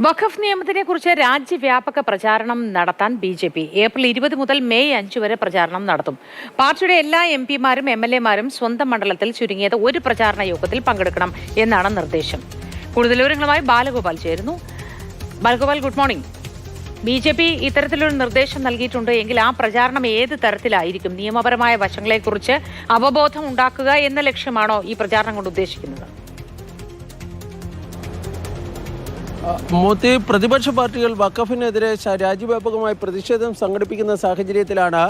വഖഫ് നിയമത്തിനെ കുറിച്ച് രാജ്യവ്യാപക പ്രചാരണം നടത്താൻ ബി.ജെ.പി. ഏപ്രിൽ 20 മുതൽ മെയ് 5 വരെ പ്രചാരണം നടത്തും. പാർട്ടിയുടെ എല്ലാ എം.പിമാരും എം.എൽ.എമാരും സ്വന്തം മണ്ഡലത്തിൽ ചുരുങ്ങിയത് ഒരു പ്രചാരണ യോഗത്തിൽ പങ്കെടുക്കണം എന്നാണ് നിർദ്ദേശം. കൂടുതൽ വിവരങ്ങളുമായി ബാലഗോപാൽ ചേരുന്നു. Balagopal, good morning. ബി.ജെ.പി. ഇത്തരത്തിലൊരു നിർദ്ദേശം നൽകിയിട്ടുണ്ട് എങ്കിൽ ആ പ്രചാരണം ഏത് തരത്തിലായിരിക്കും? നിയമപരമായ വശങ്ങളെക്കുറിച്ച് അവബോധം ഉണ്ടാക്കുക എന്ന ലക്ഷ്യമാണോ ഈ പ്രചാരണം കൊണ്ട് ഉദ്ദേശിക്കുന്നത്? മോത്തി, പ്രതിപക്ഷ പാർട്ടികൾ വഖഫിനെതിരെ രാജ്യവ്യാപകമായി പ്രതിഷേധം സംഘടിപ്പിക്കുന്ന സാഹചര്യത്തിലാണ്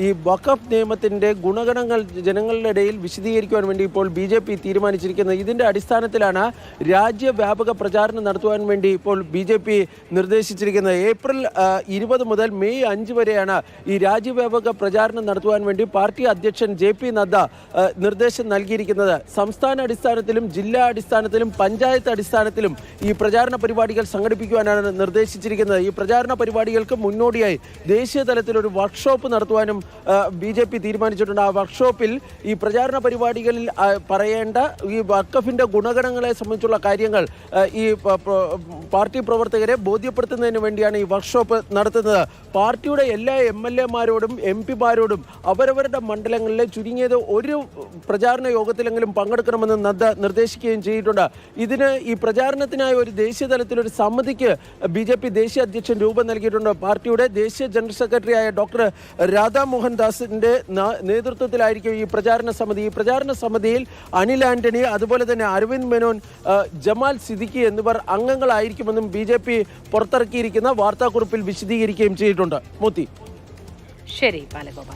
ഈ വഖഫ് നിയമത്തിൻ്റെ ഗുണഗണങ്ങൾ ജനങ്ങളുടെ ഇടയിൽ വിശദീകരിക്കുവാൻ വേണ്ടി ഇപ്പോൾ ബി.ജെ.പി. തീരുമാനിച്ചിരിക്കുന്നത്. ഇതിൻ്റെ അടിസ്ഥാനത്തിലാണ് രാജ്യവ്യാപക പ്രചാരണം നടത്തുവാൻ വേണ്ടി ഇപ്പോൾ ബി.ജെ.പി. നിർദ്ദേശിച്ചിരിക്കുന്നത്. ഏപ്രിൽ 20 മുതൽ മെയ് 5 വരെയാണ് ഈ രാജ്യവ്യാപക പ്രചാരണം നടത്തുവാൻ വേണ്ടി പാർട്ടി അധ്യക്ഷൻ ജെ.പി. നദ്ദ നിർദ്ദേശം നൽകിയിരിക്കുന്നത്. സംസ്ഥാന അടിസ്ഥാനത്തിലും ജില്ലാ അടിസ്ഥാനത്തിലും പഞ്ചായത്ത് അടിസ്ഥാനത്തിലും ഈ പ്രചാരണ പരിപാടികൾ സംഘടിപ്പിക്കുവാനാണ് നിർദ്ദേശിച്ചിരിക്കുന്നത്. ഈ പ്രചാരണ പരിപാടികൾക്ക് മുന്നോടിയായി ദേശീയ തലത്തിൽ ഒരു വർക്ക്ഷോപ്പ് നടത്തുവാനും ബി.ജെ.പി. തീരുമാനിച്ചിട്ടുണ്ട്. ആ വർക്ക്ഷോപ്പിൽ ഈ പ്രചാരണ പരിപാടികളിൽ പറയേണ്ട ഈ വഖഫിന്റെ ഗുണഗണങ്ങളെ സംബന്ധിച്ചുള്ള കാര്യങ്ങൾ ഈ പാർട്ടി പ്രവർത്തകരെ ബോധ്യപ്പെടുത്തുന്നതിന് വേണ്ടിയാണ് ഈ വർക്ക്ഷോപ്പ് നടത്തുന്നത്. പാർട്ടിയുടെ എല്ലാ എം.എൽ.എമാരോടും എം.പിമാരോടും അവരവരുടെ മണ്ഡലങ്ങളിലെ ചുരുങ്ങിയത് ഒരു പ്രചാരണ യോഗത്തിലെങ്കിലും പങ്കെടുക്കണമെന്ന് നദ്ദ നിർദ്ദേശിക്കുകയും ചെയ്തിട്ടുണ്ട്. ഇതിന് ഈ പ്രചാരണത്തിനായി ഒരു ദേശീയ തലത്തിലൊരു സമിതിക്ക് ബി.ജെ.പി. ദേശീയ അധ്യക്ഷൻ രൂപം നൽകിയിട്ടുണ്ട്. പാർട്ടിയുടെ ദേശീയ ജനറൽ സെക്രട്ടറിയായ ഡോക്ടർ രാധാ മോഹൻ ദാസിന്റെ നേതൃത്വത്തിലായിരിക്കും ഈ പ്രചാരണ സമിതി. ഈ പ്രചാരണ സമിതിയിൽ അനിൽ ആന്റണി, അതുപോലെ തന്നെ അരവിന്ദ് മേനോൻ, ജമാൽ സിദ്ദിഖി എന്നിവർ അംഗങ്ങളായിരിക്കുമെന്നും ബി.ജെ.പി. പുറത്തിറക്കിയിരിക്കുന്ന വാർത്താക്കുറിപ്പിൽ വിശദീകരിക്കുകയും ചെയ്തിട്ടുണ്ട്. മോത്തി. ശരി ബാലഗോപാൽ.